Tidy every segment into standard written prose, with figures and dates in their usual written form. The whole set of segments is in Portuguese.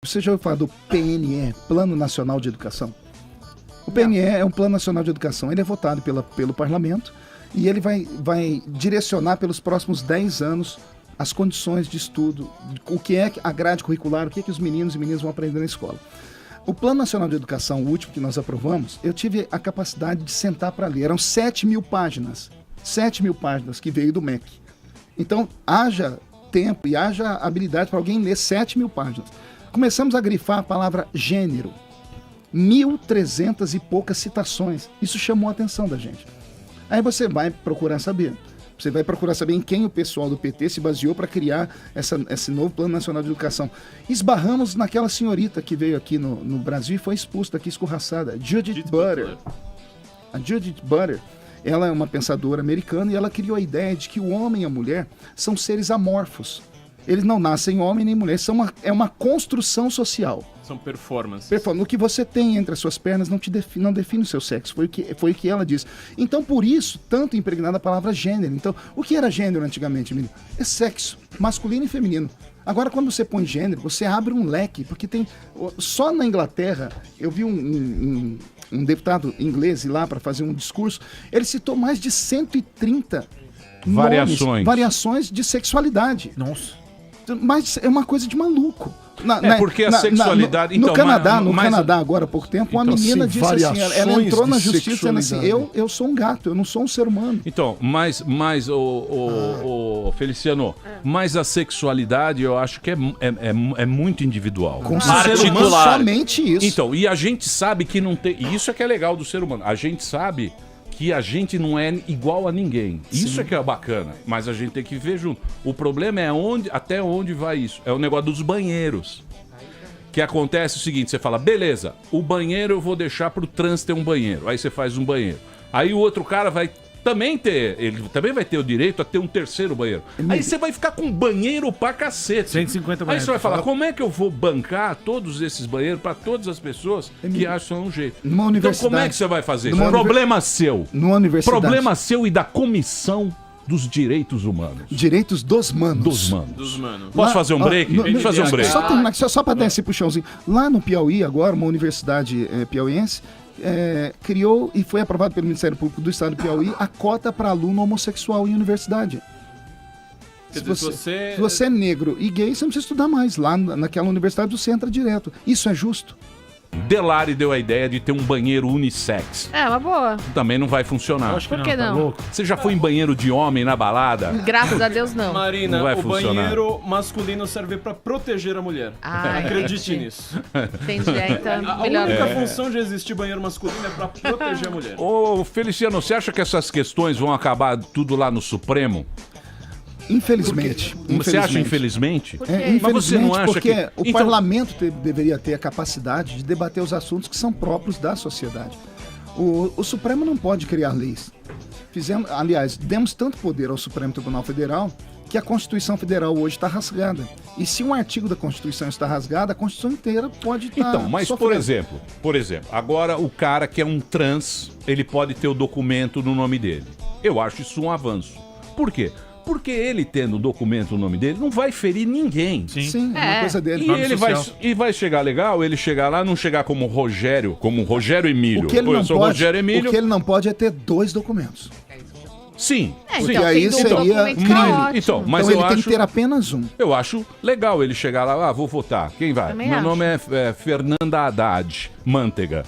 você já ouviu falar do PNE, Plano Nacional de Educação? O PNE é um Plano Nacional de Educação. Ele é votado pelo Parlamento e ele vai direcionar pelos próximos 10 anos as condições de estudo, o que é a grade curricular, o que é que os meninos e meninas vão aprender na escola. O Plano Nacional de Educação, o último que nós aprovamos, eu tive a capacidade de sentar para ler. Eram 7.000 páginas. 7.000 páginas que veio do MEC. Então, haja tempo e haja habilidade para alguém ler 7.000 páginas. Começamos a grifar a palavra gênero. 1.300 e poucas citações. Isso chamou a atenção da gente. Aí você vai procurar saber. Você vai procurar saber em quem o pessoal do PT se baseou para criar esse novo Plano Nacional de Educação. Esbarramos naquela senhorita que veio aqui no Brasil e foi expulsa daqui, escorraçada. Judith Butler. A Judith Butler, ela é uma pensadora americana e ela criou a ideia de que o homem e a mulher são seres amorfos. Eles não nascem homem nem mulher, é uma construção social. São performances. O que você tem entre as suas pernas não define o seu sexo, foi o que ela diz. Então, por isso, tanto impregnada a palavra gênero. Então, o que era gênero antigamente, menino? É sexo, masculino e feminino. Agora, quando você põe gênero, você abre um leque, porque tem... Só na Inglaterra, eu vi um deputado inglês ir lá para fazer um discurso, ele citou mais de 130 variações de sexualidade. Nossa. Mas é uma coisa de maluco. Porque a sexualidade... No Canadá, agora há pouco tempo, uma menina disse assim, ela entrou na justiça dizendo assim, eu sou um gato, eu não sou um ser humano. Então, mas Feliciano, mas a sexualidade eu acho que é muito individual. Com particular. Somente isso. Então, e a gente sabe que não tem... E isso é que é legal do ser humano. A gente sabe que a gente não é igual a ninguém. Isso Sim. é que é bacana, mas a gente tem que viver junto. O problema é até onde vai isso. É o negócio dos banheiros. Que acontece o seguinte, você fala, beleza, o banheiro eu vou deixar pro trans ter um banheiro. Aí você faz um banheiro. Aí o outro cara vai ele também vai ter o direito a ter um terceiro banheiro. Aí você vai ficar com banheiro pra cacete. 150 banheiros. Aí você vai falar, como é que eu vou bancar todos esses banheiros pra todas as pessoas que acham um jeito? Então como é que você vai fazer isso? Problema seu. Problema seu e da Comissão dos Direitos Humanos. Direitos dos manos. Dos manos. Posso fazer um break? Deixa eu fazer um break. Só terminar aqui, só pra dar esse puxãozinho. Lá no Piauí, agora, uma universidade piauiense, criou e foi aprovado pelo Ministério Público do Estado do Piauí a cota para aluno homossexual em universidade. Se você é negro e gay, você não precisa estudar mais. Lá naquela universidade você entra direto. Isso é justo? Delari deu a ideia de ter um banheiro unissex. É, uma boa. Também não vai funcionar. Por que não? Você já foi em banheiro de homem na balada? Graças a Deus, não. Marina, não vai o funcionar. Banheiro masculino serve pra proteger a mulher. Acredite nisso. Entendi. Então, a única função de existir banheiro masculino é pra proteger a mulher. Ô, Feliciano, você acha que essas questões vão acabar tudo lá no Supremo? Infelizmente. Você acha infelizmente? Infelizmente, mas você não acha porque o parlamento deveria ter a capacidade de debater os assuntos que são próprios da sociedade. O Supremo não pode criar leis. Demos tanto poder ao Supremo Tribunal Federal que a Constituição Federal hoje está rasgada. E se um artigo da Constituição está rasgado, a Constituição inteira pode estar Então, mas sofrendo. por exemplo, agora o cara que é um trans, ele pode ter o documento no nome dele. Eu acho isso um avanço. Por quê? Porque ele tendo o documento no nome dele não vai ferir ninguém. Sim, é uma coisa dele. E ele vai chegar legal, ele chegar lá, não chegar como Rogério Emílio. O que ele não pode é ter 2 documentos. Sim. Porque aí seria crime. Então ele tem que ter apenas um. Eu acho legal ele chegar lá, vou votar. Quem vai? Meu nome é Fernanda Haddad Manteiga.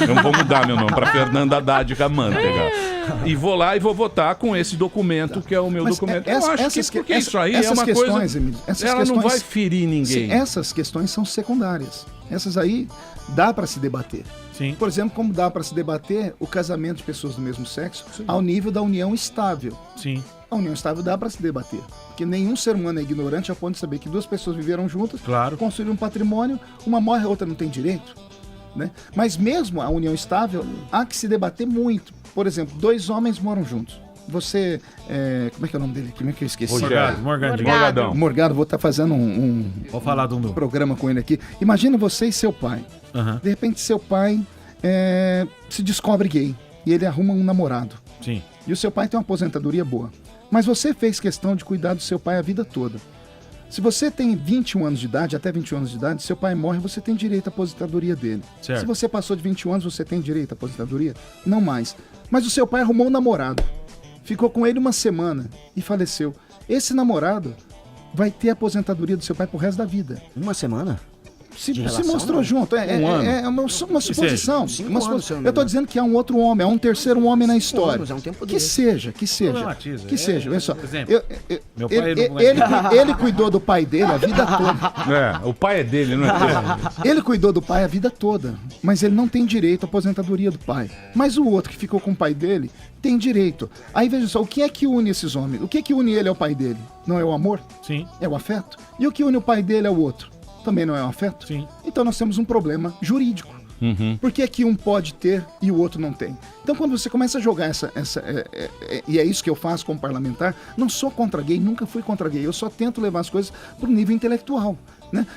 Eu vou mudar meu nome para Fernanda Haddad Manteiga. E vou lá e vou votar com esse documento que é o meu documento. Eu acho que isso aí é uma coisa... Emílio, ela não vai ferir ninguém. Essas questões são secundárias. Essas aí dá para se debater. Sim. Por exemplo, como dá para se debater o casamento de pessoas do mesmo sexo ao nível da união estável. Sim. A união estável dá para se debater. Porque nenhum ser humano é ignorante a ponto de saber que 2 pessoas viveram juntas, construíram um patrimônio, uma morre, a outra não tem direito. Né? Mas mesmo a união estável, há que se debater muito. Por exemplo, 2 homens moram juntos. Você, como é que é o nome dele? Como é que eu esqueci? Morgado, vou estar fazendo Vou falar de um programa com ele aqui. Imagina você e seu pai. De repente seu pai se descobre gay e ele arruma um namorado. Sim. E o seu pai tem uma aposentadoria boa. Mas você fez questão de cuidar do seu pai a vida toda. Se você tem 21 anos de idade, até 21 anos de idade, seu pai morre, você tem direito à aposentadoria dele. Certo. Se você passou de 21 anos, você tem direito à aposentadoria? Não mais. Mas o seu pai arrumou um namorado, ficou com ele uma semana e faleceu. Esse namorado vai ter a aposentadoria do seu pai pro resto da vida. Uma semana? Se relação, mostrou não? junto. É uma suposição. Cinco Uma anos, se eu não me eu tô engano. dizendo que há um outro homem, há um terceiro homem na história. anos, é um tempo que desse. seja, que seja. Problematiza. Que seja, olha só. Por exemplo, meu pai Ele, não ele cuidou do pai dele a vida toda. O pai é dele, não é dele. Ele cuidou do pai a vida toda, mas ele não tem direito à aposentadoria do pai. Mas o outro que ficou com o pai dele tem direito. Aí veja só, o que é que une esses homens? O que é que une ele ao pai dele? Não é o amor? Sim, É o afeto? E o que une o pai dele ao outro? Também não é o afeto? sim. Então nós temos um problema jurídico. Por que que um pode ter e o outro não tem? Então quando você começa a jogar e é isso que eu faço como parlamentar, não sou contra gay, nunca fui contra gay, eu só tento levar as coisas para o nível intelectual, né?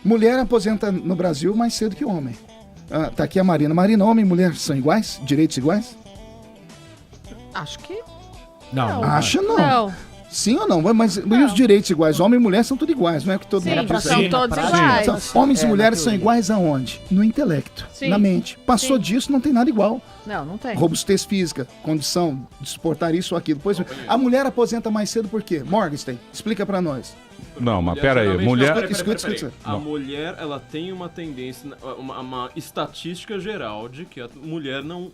Mulher aposenta no Brasil mais cedo que homem. Tá aqui a Marina. Marina, homem e mulher são iguais? Direitos iguais? Acho que Não. Acha não. não. Sim ou não? Mas e os direitos iguais? Homem e mulher são tudo iguais, não é que todo Sim, mundo diz são aí. todos prática, iguais. São- homens e mulheres na são teoria. iguais aonde? No intelecto, Sim. na mente. Passou Sim. disso, não tem nada igual. Não, não tem. Robustez física, condição de suportar isso ou aquilo. Pois, a mulher aposenta mais cedo por quê? Morgenstern, explica pra nós. Não, mas pera aí. geralmente- Mulher. Não, peraí. Escuta. A mulher, ela tem uma tendência, uma estatística geral de que a mulher não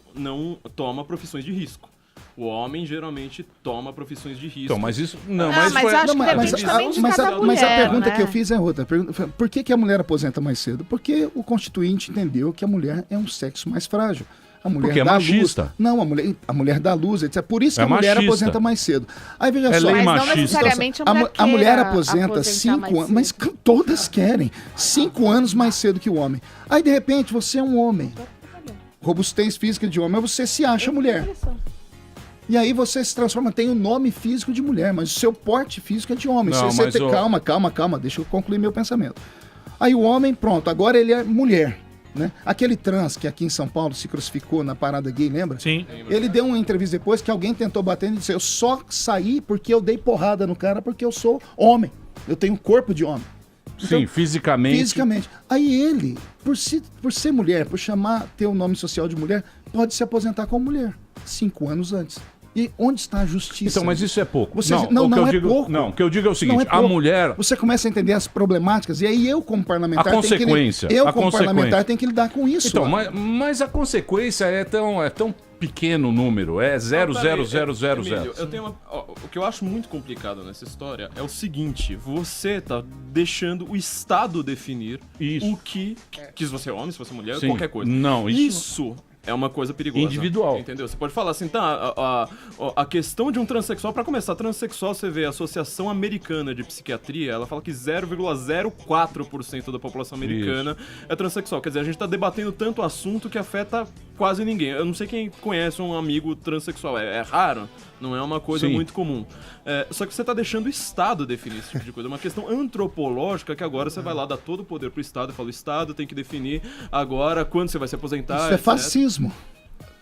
toma profissões de risco. O homem geralmente toma profissões de risco. Então, mas isso. Não, Ah, mas foi- acho que Não, depende também de mas cada a mulher, pergunta né? que eu fiz é outra. Por que a mulher aposenta mais cedo? Porque o Constituinte entendeu que a mulher é um sexo mais frágil. A mulher Porque é dá machista. luz. Não, a mulher dá luz, etc. Por isso que É a mulher machista. aposenta mais cedo. Aí veja É só. lei Mas não machista. necessariamente A mulher queira aposenta aposentar 5 mais anos, mas cedo. todas querem. 5 anos mais cedo que o homem. Aí, de repente, você é um homem. Robustez física de homem, mas você se acha mulher. E aí você se transforma, tem o nome físico de mulher, mas o seu porte físico é de homem. Não, mas o- Calma, deixa eu concluir meu pensamento. Aí o homem, pronto, agora ele é mulher, né? Aquele trans que aqui em São Paulo se crucificou na parada gay, lembra? Sim. Ele deu uma entrevista depois que alguém tentou bater e disse: eu só saí porque eu dei porrada no cara porque eu sou homem. Eu tenho corpo de homem. Sim, fisicamente. Fisicamente. Aí ele, por ser mulher, por ter o nome social de mulher, pode se aposentar como mulher 5 anos antes. E onde está a justiça? Então, mas isso é pouco. Você- o não que eu é digo, pouco. Não, o que eu digo é o seguinte: Não é a pouco. mulher. Você começa a entender as problemáticas, e aí eu, como parlamentar, A consequência, eu, a como consequência. parlamentar, tenho que lidar com isso. Então, mas a consequência é tão pequeno o número. É 0,0000. Emílio, eu tenho o que eu acho muito complicado nessa história é o seguinte: você tá deixando o Estado definir Isso. o que se você é homem, se você é mulher, Sim. qualquer coisa. Não, Isso é uma coisa perigosa. Individual. Entendeu? Você pode falar assim, tá, a questão de um transexual, pra começar, transexual, você vê a Associação Americana de Psiquiatria, ela fala que 0,04% da população americana é transexual. Quer dizer, a gente tá debatendo tanto assunto que afeta quase ninguém. Eu não sei quem conhece um amigo transexual, é raro, não é uma coisa Sim. muito comum. Só que você tá deixando o Estado definir esse tipo de coisa. É uma questão antropológica que agora você vai lá dar todo o poder pro Estado e fala, o Estado tem que definir agora quando você vai se aposentar, Isso é etc. fascismo.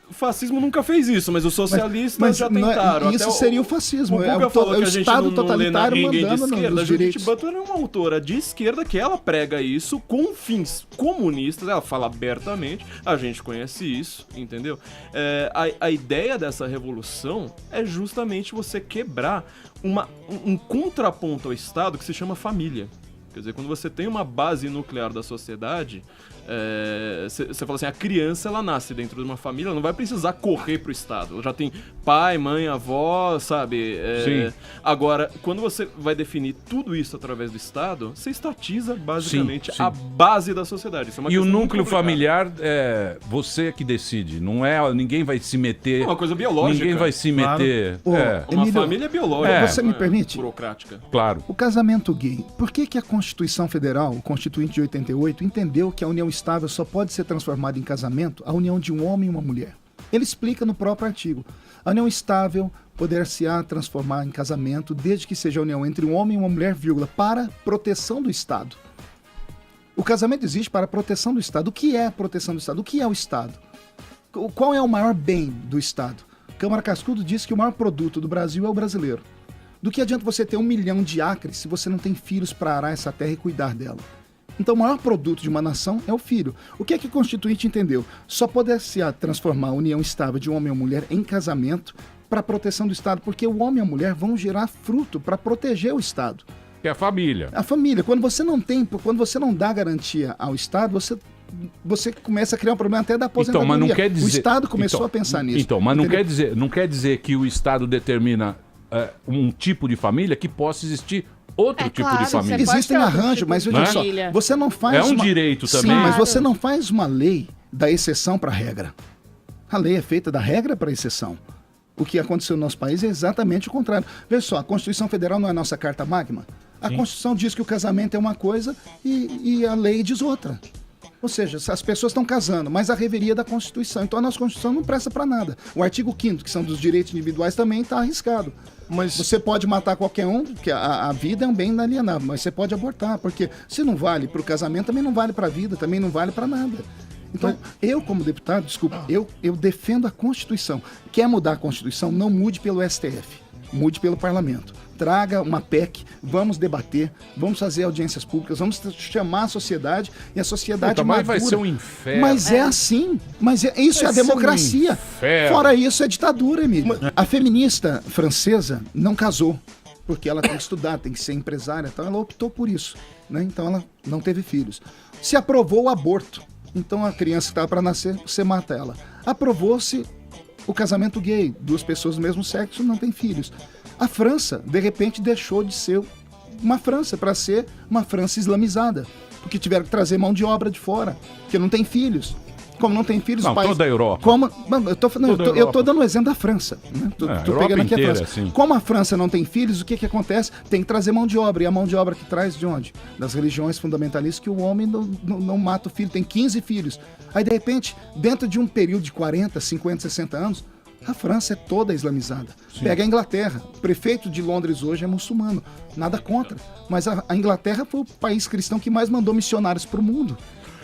O fascismo nunca fez isso, mas os socialistas já não é- tentaram. isso Até seria o fascismo. O É Guga o falou que a gente Estado não lê na totalitário ninguém de mandando esquerda. nos A Judith direitos. Butler é uma autora de esquerda que ela prega isso com fins comunistas. Ela fala abertamente. A gente conhece isso, entendeu? A ideia dessa revolução é justamente você quebrar um contraponto ao Estado que se chama família. Quer dizer, quando você tem uma base nuclear da sociedade, você fala assim, a criança ela nasce dentro de uma família, ela não vai precisar correr pro Estado. Ela já tem pai, mãe, avó, sabe? Sim. Agora, quando você vai definir tudo isso através do Estado, você estatiza basicamente Sim. a base da sociedade. Isso é uma E o questão muito núcleo complicada. familiar é você que decide. Não é. Ninguém vai se meter. É uma coisa biológica. Ninguém vai se Claro. meter. Ô, É, Uma Emílio, família biológica. você me não é permite? Burocrática. claro. O casamento gay. Por que a Constituição Federal, o Constituinte de 88, entendeu que a união estável só pode ser transformada em casamento a união de um homem e uma mulher? Ele explica no próprio artigo. A união estável poder-se-á transformar em casamento desde que seja a união entre um homem e uma mulher, vírgula, para proteção do Estado. O casamento existe para a proteção do Estado. O que é a proteção do Estado? O que é o Estado? Qual é o maior bem do Estado? Câmara Cascudo diz que o maior produto do Brasil é o brasileiro. Do que adianta você ter 1 milhão de acres se você não tem filhos para arar essa terra e cuidar dela? Então, o maior produto de uma nação é o filho. O que é que o Constituinte entendeu? Só pode-se transformar a união estável de um homem ou mulher em casamento para proteção do Estado, porque o homem e a mulher vão gerar fruto para proteger o Estado. Que é a família. A família. Quando você não dá garantia ao Estado, você começa a criar um problema até da aposentadoria. Então, mas não quer dizer... O Estado começou a pensar nisso. Então, mas não quer dizer que o Estado determina um tipo de família que possa existir outro tipo claro, de família. pode Existem ter outro arranjos, tipo mas de veja só, família. você não faz É um direito também. Sim, mas Claro. você não faz uma lei da exceção para a regra. A lei é feita da regra para a exceção. O que aconteceu no nosso país é exatamente o contrário. Veja só, a Constituição Federal não é a nossa carta magna. A Constituição diz que o casamento é uma coisa e a lei diz outra. Ou seja, as pessoas estão casando, mas a reveria da Constituição. Então a nossa Constituição não presta para nada. O artigo 5º, que são dos direitos individuais, também está arriscado. Mas Você pode matar qualquer um, porque a vida é um bem inalienável, mas você pode abortar, porque se não vale para o casamento, também não vale para a vida, também não vale para nada. Então, eu como deputado, desculpa, eu defendo a Constituição. Quer mudar a Constituição? Não mude pelo STF, mude pelo Parlamento. Traga uma PEC, vamos debater, vamos fazer audiências públicas, vamos chamar a sociedade e a sociedade Puta, mas madura. vai ser um inferno. Mas é assim. Mas isso é a Vai ser um democracia. inferno. Fora isso, é ditadura, Emílio. A feminista francesa não casou, porque ela tem que estudar, tem que ser empresária. Então ela optou por isso. Né? Então ela não teve filhos. Se aprovou o aborto. Então a criança que estava para nascer, você mata ela. Aprovou-se o casamento gay. 2 pessoas do mesmo sexo não têm filhos. A França, de repente, deixou de ser uma França para ser uma França islamizada. Porque tiveram que trazer mão de obra de fora, porque não tem filhos. Como não tem filhos, Não, os pais... toda a Europa. Eu tô dando um exemplo da França. Né? Tô Europa pegando aqui a inteira, França. sim. Como a França não tem filhos, o que acontece? Tem que trazer mão de obra. E a mão de obra que traz de onde? Das religiões fundamentalistas, que o homem não mata o filho, tem 15 filhos. Aí, de repente, dentro de um período de 40, 50, 60 anos, a França é toda islamizada. Pega a Inglaterra. O prefeito de Londres hoje é muçulmano. Nada contra. Mas a Inglaterra foi o país cristão que mais mandou missionários para o mundo.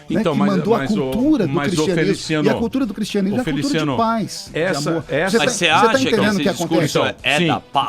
Então, que mas- mandou a mas o- cultura do mas o cristianismo. Feliciano- E a cultura do cristianismo o é a cultura Feliciano, de paz, de essa- amor. essa- Mas você tá acha que entendendo esse o que discurso acontece? Então, é sim. da paz?